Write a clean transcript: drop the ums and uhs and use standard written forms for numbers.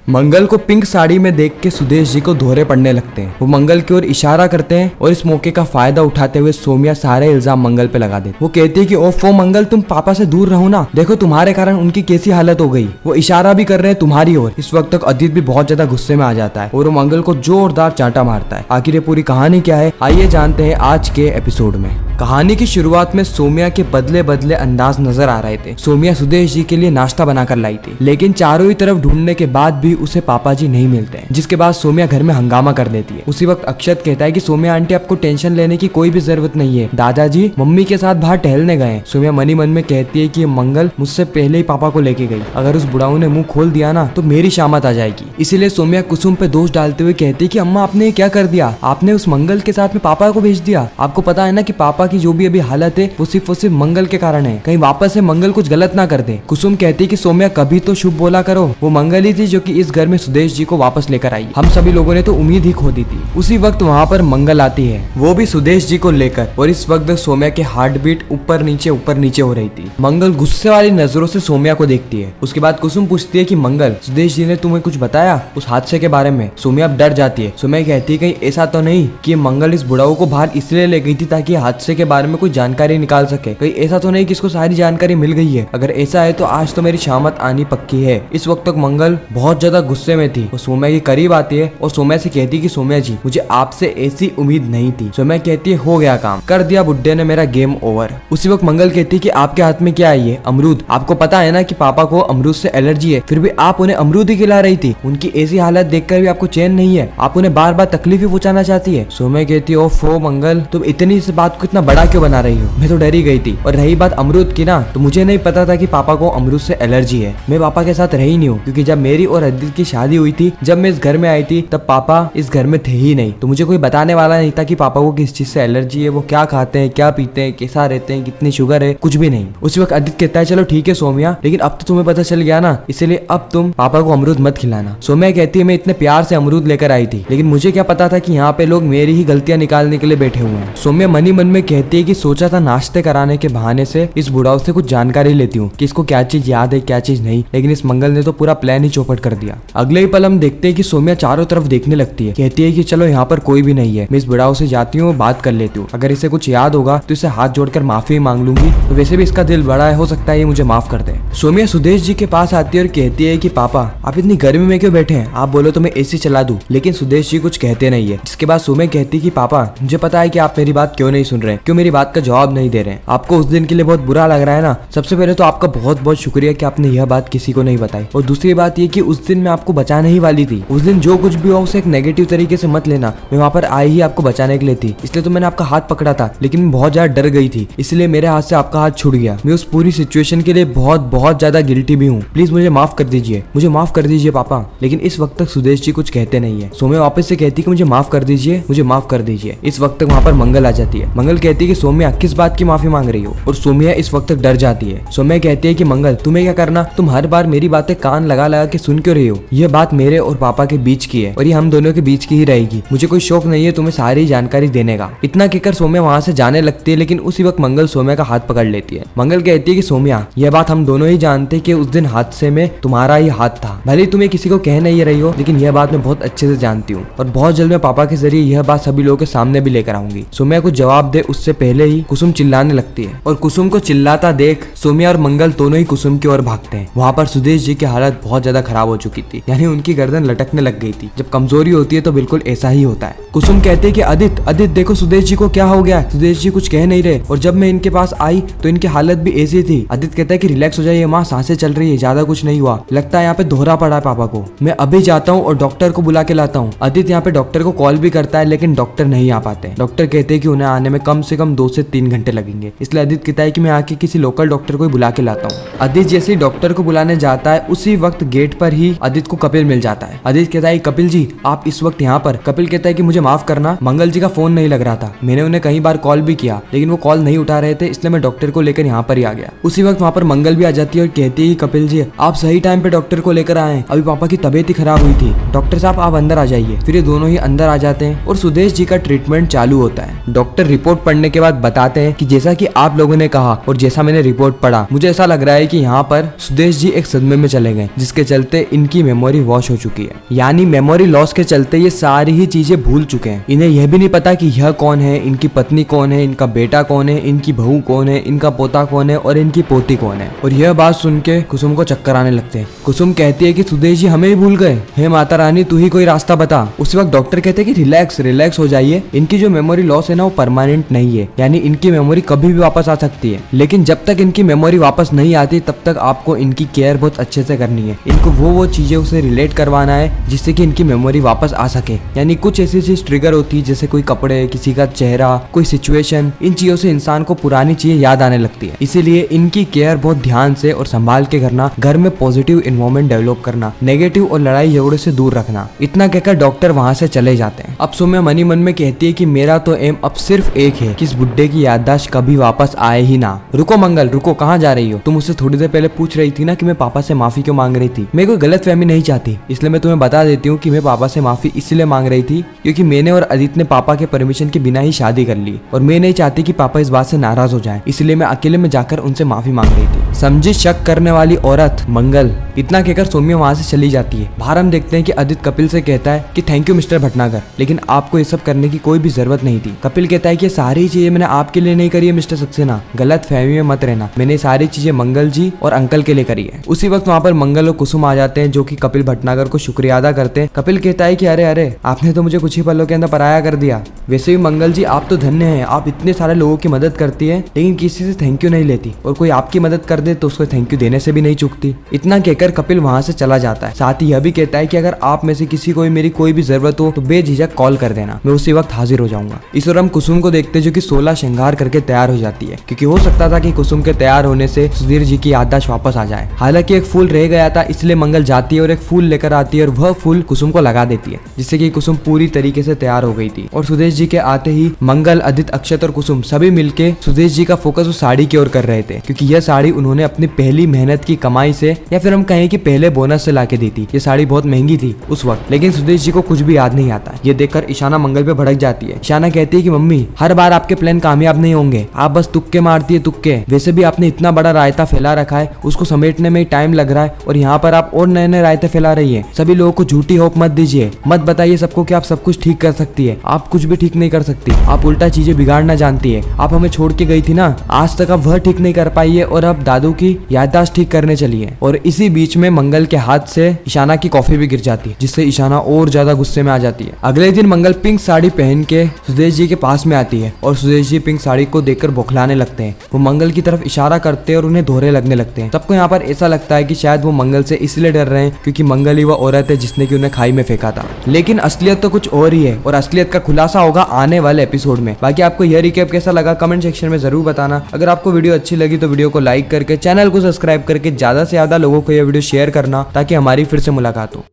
मंगल को पिंक साड़ी में देख के सुदेश जी को दोहरे पड़ने लगते हैं। वो मंगल की ओर इशारा करते हैं और इस मौके का फायदा उठाते हुए सोमिया सारे इल्जाम मंगल पे लगा देती। वो कहती है कि ओफो मंगल, तुम पापा से दूर रहो ना, देखो तुम्हारे कारण उनकी कैसी हालत हो गई। वो इशारा भी कर रहे हैं तुम्हारी ओर। इस वक्त तक अदित भी बहुत ज्यादा गुस्से में आ जाता है और वो मंगल को जोरदार चांटा मारता है। आखिर ये पूरी कहानी क्या है, आइए जानते हैं आज के एपिसोड में। कहानी की शुरुआत में सोमिया के बदले बदले अंदाज नजर आ रहे थे। सोमिया सुदेश जी के लिए नाश्ता बनाकर लाई थी, लेकिन चारों ही तरफ ढूंढने के बाद भी उसे पापा जी नहीं मिलते, जिसके बाद सोमिया घर में हंगामा कर देती है। उसी वक्त अक्षत कहता है कि सोमिया आंटी, आपको टेंशन लेने की कोई भी जरूरत नहीं है, दादाजी मम्मी के साथ बाहर टहलने गए। सोमिया मनी मन में कहती है कि मंगल मुझसे पहले ही पापा को लेके गई, अगर उस बुढ़ाऊ ने मुंह खोल दिया ना तो मेरी शामत आ जाएगी। इसीलिए सोमिया कुसुम पे दोष डालते हुए कहती है कि अम्मा, आपने क्या कर दिया, आपने उस मंगल के साथ में पापा को भेज दिया। आपको पता है ना कि पापा की जो भी अभी हालत है वो सिर्फ मंगल के कारण है, कहीं वापस से मंगल कुछ गलत ना कर दे। कुसुम कहती है कि सोमिया कभी तो शुभ बोला करो, वो मंगल ही थी जो कि इस घर में सुदेश जी को वापस लेकर आई। हम सभी लोगों ने तो उम्मीद ही खो दी थी। उसी वक्त वहाँ पर मंगल आती है, वो भी सुदेश जी को लेकर, और इस वक्त सोमिया के हार्ट बीट ऊपर नीचे हो रही थी। मंगल गुस्से वाली नजरों से सोमिया को देखती है। उसके बाद कुसुम पूछती है कि मंगल, सुदेश जी ने तुम्हें कुछ बताया उस हादसे के बारे में। सोमिया अब डर जाती है। सोमिया कहती है कहीं ऐसा तो नहीं कि मंगल इस बुढ़ाऊ को बाहर इसलिए ले गई थी ताकि हादसे के बारे में कोई जानकारी निकाल सके, कहीं ऐसा तो नहीं कि इसको सारी जानकारी मिल गई है। अगर ऐसा है तो आज तो मेरी शामत आनी पक्की है। इस वक्त तक मंगल बहुत ज्यादा गुस्से में थी। वो सोमिया के करीब आती है और सोमिया से कहती है कि सोमिया जी, मुझे आपसे ऐसी उम्मीद नहीं थी। सोमिया कहती है हो गया काम, कर दिया बुड्ढे ने मेरा, गेम ओवर। उसी वक्त मंगल कहती है कि आपके हाथ में क्या है ये अमरूद, आपको पता है ना कि पापा को अमरूद से एलर्जी है, फिर भी आप उन्हें अमरूद ही खिला रही थी। उनकी ऐसी हालत देखकर भी आपको चैन नहीं है, आप उन्हें बार बार तकलीफ ही पहुंचाना चाहती है। सोमिया कहती है ओफो मंगल, तुम इतनी इस बात को इतना बड़ा क्यों बना रही हो, मैं तो डरी गई थी। और रही बात अमरूद की ना, तो मुझे नहीं पता था कि पापा को अमरूद से एलर्जी है। मैं पापा के साथ रही नहीं हूँ, क्योंकि जब मेरी और अदित की शादी हुई थी, जब मैं इस घर में आई थी, तब पापा इस घर में थे ही नहीं, तो मुझे कोई बताने वाला नहीं था कि पापा को किस चीज से एलर्जी है, वो क्या खाते हैं, क्या पीते हैं, कैसा रहते हैं, कितनी शुगर है, कुछ भी नहीं। उसी वक्त अदित कहता है चलो ठीक है सोमिया, लेकिन अब तो तुम्हें पता चल गया ना, इसलिए अब तुम पापा को अमरूद मत खिलाना। सोमिया कहती है मैं इतने प्यार से अमरूद लेकर आई थी, लेकिन मुझे क्या पता था कि यहाँ पे लोग मेरी ही गलतियां निकालने के लिए बैठे हुए हैं। सोमिया मनी मन में कहती है कि सोचा था नाश्ते कराने के बहाने से इस बुढ़ाऊ से कुछ जानकारी लेती हूँ कि इसको क्या चीज याद है क्या चीज नहीं, लेकिन इस मंगल ने तो पूरा प्लान ही चौपट कर दिया। अगले ही पल हम देखते हैं कि सोमिया चारों तरफ देखने लगती है, कहती है कि चलो यहाँ पर कोई भी नहीं है, मैं इस बुढ़ाऊ से जाती हूँ, बात कर लेती हूँ, अगर इसे कुछ याद होगा तो इसे हाथ जोड़कर माफी मांग लूंगी, तो वैसे भी इसका दिल बड़ा है, हो सकता है ये मुझे माफ कर दे। सोमिया सुदेश जी के पास आती है और कहती है कि पापा आप इतनी गर्मी में क्यों बैठे हैं, आप बोलो तो मैं एसी चला दूं, लेकिन सुदेश जी कुछ कहते नहीं है। जिसके बाद सोमिया कहती है कि पापा मुझे पता है कि आप मेरी बात क्यों नहीं सुन रहे, क्यों मेरी बात का जवाब नहीं दे रहे हैं, आपको उस दिन के लिए बहुत बुरा लग रहा है ना। सबसे पहले तो आपका बहुत बहुत शुक्रिया कि आपने यह बात किसी को नहीं बताई, और दूसरी बात ये कि उस दिन मैं आपको बचाने ही वाली थी। उस दिन जो कुछ भी हुआ उसे एक नेगेटिव तरीके से मत लेना, मैं वहाँ पर आई ही आपको बचाने के लिए थी, इसलिए तो मैंने आपका हाथ पकड़ा था, लेकिन मैं बहुत ज्यादा डर गई थी, इसलिए मेरे हाथ से आपका हाथ छूट गया। मैं उस पूरी सिचुएशन के लिए बहुत ज्यादा गिल्टी भी हूँ, प्लीज मुझे माफ कर दीजिए, मुझे माफ कर दीजिए पापा। लेकिन इस वक्त तक सुदेश जी कुछ कहते नहीं है। सोमिया वापस से कहती है कि मुझे माफ कर दीजिए, मुझे माफ कर दीजिए। इस वक्त तक वहाँ पर मंगल आ जाती है। मंगल कहती है कि सोमिया किस बात की माफी मांग रही हो, और सोमिया इस वक्त तक डर जाती है। सोमिया कहती है कि मंगल तुम्हें क्या करना, तुम हर बार मेरी बातें कान लगा लगा के सुन क्यों रही हो, यह बात मेरे और पापा के बीच की है और ये हम दोनों के बीच की ही रहेगी, मुझे कोई शौक नहीं है तुम्हें सारी जानकारी देने का। इतना कहकर सोमिया वहाँ से जाने लगती है, लेकिन उसी वक्त मंगल सोमिया का हाथ पकड़ लेती है। मंगल कहती है कि सोमिया यह बात हम दोनों ही जानते हैं कि उस दिन हादसे में तुम्हारा ही हाथ था, भले तुम्हें किसी को कह नहीं रही हो, लेकिन यह बात मैं बहुत अच्छे से जानती हूँ, और बहुत जल्द मैं पापा के जरिए यह बात सभी लोगों के सामने भी लेकर आऊंगी। सोमिया कुछ जवाब दे उससे पहले ही कुसुम चिल्लाने लगती है, और कुसुम को चिल्लाता देख सोमिया और मंगल दोनों ही कुसुम की ओर भागते हैं। वहाँ पर सुदेश जी की हालत बहुत ज्यादा खराब हो चुकी थी, यानी उनकी गर्दन लटकने लग गई थी। जब कमजोरी होती है तो बिल्कुल ऐसा ही होता है। कुसुम कहते हैं कि आदित्य देखो सुदेश जी को क्या हो गया, सुदेश जी कुछ कह नहीं रहे, और जब मैं इनके पास आई तो इनकी हालत भी ऐसी थी। आदित्य कहता है कि रिलैक्स हो जाइए माँ, सांसें चल रही है, ज्यादा कुछ नहीं हुआ, लगता है यहाँ पे दोहरा पड़ा है पापा को, मैं अभी जाता हूँ और डॉक्टर को बुला के लाता हूँ। आदित्य यहाँ पे डॉक्टर को कॉल भी करता है, लेकिन डॉक्टर नहीं आ पाते। डॉक्टर कहते हैं कि उन्हें आने में कम से कम 2 से 3 घंटे लगेंगे, इसलिए आदित्य कहता है कि मैं आके किसी लोकल डॉक्टर को बुला के लाता हूँ। आदित्य जैसे डॉक्टर को बुलाने जाता है, उसी वक्त गेट पर ही आदित्य को कपिल मिल जाता है। आदित्य कहता है कपिल जी आप इस वक्त यहाँ पर। कपिल कहता है कि मुझे माफ करना, मंगल जी का फोन नहीं लग रहा था, मैंने उन्हें कई बार कॉल भी किया, लेकिन वो कॉल नहीं उठा रहे थे, इसलिए मैं डॉक्टर को लेकर यहाँ पर ही आ गया। उसी वक्त वहाँ पर मंगल भी आ जाती है और कहती है कपिल जी आप सही टाइम पे डॉक्टर को लेकर आए, अभी पापा की तबीयत ही खराब हुई थी, डॉक्टर साहब आप अंदर आ जाइए। फिर ये दोनों ही अंदर आ जाते हैं और सुदेश जी का ट्रीटमेंट चालू होता है। डॉक्टर रिपोर्ट पढ़ने पढ़ने के बाद बताते हैं कि जैसा कि आप लोगों ने कहा और जैसा मैंने रिपोर्ट पढ़ा, मुझे ऐसा लग रहा है कि यहाँ पर सुदेश जी एक सदमे में चले गए, जिसके चलते इनकी मेमोरी वॉश हो चुकी है। यानी मेमोरी लॉस के चलते ये सारी ही चीजें भूल चुके हैं। इन्हें यह भी नहीं पता कि यह कौन है, इनकी पत्नी कौन है, इनका बेटा कौन है, इनकी बहू कौन है, इनका पोता कौन है और इनकी पोती कौन है। और यह बात सुन के कुसुम को चक्कर आने लगते हैं। कुसुम कहती है कि सुदेश जी हमें ही भूल गए, हे माता रानी तू ही कोई रास्ता बता। उस वक्त डॉक्टर कहते हैं कि रिलैक्स हो जाइए, इनकी जो मेमोरी लॉस है ना वो परमानेंट नहीं है, यानी इनकी मेमोरी कभी भी वापस आ सकती है। लेकिन जब तक इनकी मेमोरी वापस नहीं आती तब तक आपको इनकी केयर बहुत अच्छे से करनी है। इनको वो चीजें उसे रिलेट करवाना है जिससे कि इनकी मेमोरी वापस आ सके। यानी कुछ ऐसी चीज ट्रिगर होती है जैसे कोई कपड़े, किसी का चेहरा, कोई सिचुएशन, इन चीजों से इंसान को पुरानी चीजें याद आने लगती है। इसीलिए इनकी केयर बहुत ध्यान से और संभाल के करना, घर में पॉजिटिव एनवायरनमेंट डेवलप करना, नेगेटिव और लड़ाई झगड़े से दूर रखना। इतना कहकर डॉक्टर वहाँ से चले जाते हैं। अब सौम्या मनी मन में कहती है कि मेरा तो एम अब सिर्फ एक है कि इस बुड्ढे की याददाश्त कभी वापस आए ही ना। रुको मंगल, रुको, कहाँ जा रही हो? तुम मुझसे थोड़ी देर पहले पूछ रही थी ना कि मैं पापा से माफी क्यों मांग रही थी। मैं कोई गलतफहमी नहीं चाहती, इसलिए मैं तुम्हें बता देती हूँ कि मैं पापा से माफी इसलिए मांग रही थी क्योंकि मैंने और आदित्य ने पापा के परमिशन के बिना ही शादी कर ली और मैं नहीं चाहती कि पापा इस बात से नाराज हो जाएं, इसलिए मैं अकेले में जाकर उनसे माफी मांग रही थी। समझी शक करने वाली औरत मंगल। इतना कहकर सौम्या वहाँ से चली जाती है। बाहर हम देखते हैं कि आदित्य कपिल से कहता है कि थैंक यू मिस्टर भटनागर, लेकिन आपको ये सब करने की कोई भी जरूरत नहीं थी। कपिल कहता है कि सारी चीजें मैंने आपके लिए नहीं करी है मिस्टर सक्सेना, गलत फहमी में मत रहना, मैंने सारी चीजें मंगल जी और अंकल के लिए करी है। उसी वक्त वहाँ पर मंगल और कुसुम आ जाते हैं जो कि कपिल भटनागर को शुक्रिया अदा करते हैं। कपिल कहता है कि अरे अरे आपने तो मुझे कुछ ही पलों के अंदर पराया कर दिया। वैसे भी मंगल जी आप तो धन्य हैं, आप इतने सारे लोगों की मदद करती है लेकिन किसी से थैंक यू नहीं लेती, और कोई आपकी मदद कर दे तो उसको थैंक यू देने से भी नहीं चूकती। इतना कहकर कपिल वहाँ से चला जाता है। साथ ही यह भी कहता है कि अगर आप में से किसी को मेरी कोई भी जरूरत हो तो बेझिझक कॉल कर देना, मैं उसी वक्त हाजिर हो जाऊंगा। इस और हम कुसुम को देखते जो कि 16 श्रृंगार करके तैयार हो जाती है, क्योंकि हो सकता था कि कुसुम के तैयार होने से सुधीर जी की याददाश्त वापस आ जाए। हालांकि एक फूल रह गया था, इसलिए मंगल जाती है और एक फूल लेकर आती है और वह फूल कुसुम को लगा देती है, जिससे कि कुसुम पूरी तरीके से तैयार हो गई थी। और सुदेश जी के आते ही मंगल, आदित्य, अक्षत और कुसुम सभी मिलके सुदेश जी का फोकस उस साड़ी की ओर कर रहे थे, क्योंकि यह साड़ी उन्होंने अपनी पहली मेहनत की कमाई से या फिर हम कहें कि पहले बोनस से लाके दी थी। ये साड़ी बहुत महंगी थी उस वक्त, लेकिन सुदेश जी को कुछ भी याद नहीं आता। ये देखकर ईशाना मंगल पे भड़क जाती है। ईशाना कहती है कि मम्मी हर बार आपके प्लान कामयाब नहीं होंगे, आप बस तुक्के मारती है तुक्के। वैसे भी आपने इतना बड़ा रायता फैला रखा है, उसको समेटने में टाइम लग रहा है और यहाँ पर आप और नए नए रायते फैला रही है। सभी लोगों को झूठी होप मत दीजिए, मत बताइए सबको कि आप सब कुछ ठीक कर सकती है। आप कुछ भी ठीक नहीं कर सकती, आप उल्टा चीजें बिगाड़ना जानती है। आप हमें छोड़ के गई थी ना, आज तक आप वह ठीक नहीं कर पाई है और अब दादू की याददाश्त ठीक करने चली है। और इसी बीच में मंगल के हाथ से ईशाना की कॉफी भी गिर जाती है, जिससे ईशाना और ज्यादा गुस्से में आ जाती है। अगले दिन मंगल पिंक साड़ी पहन के सुदेश जी के पास में आती है और सुदेश जी पिंक साड़ी को देखकर बौखलाने लगते हैं। वो मंगल की तरफ इशारा करते हैं और उन्हें दोहरे लगने लगते हैं। सबको यहाँ पर ऐसा लगता है कि शायद वो मंगल से इसलिए डर रहे हैं क्योंकि मंगल ही वो औरत है जिसने कि उन्हें खाई में फेंका था। लेकिन असलियत तो कुछ और ही है और असलियत का खुलासा होगा आने वाले एपिसोड में। बाकी आपको यह रिकैप कैसा लगा कमेंट सेक्शन में जरूर बताना। अगर आपको वीडियो अच्छी लगी तो वीडियो को लाइक करके चैनल को सब्सक्राइब करके ज्यादा से ज्यादा लोगों को यह वीडियो शेयर करना ताकि हमारी फिर से मुलाकात हो।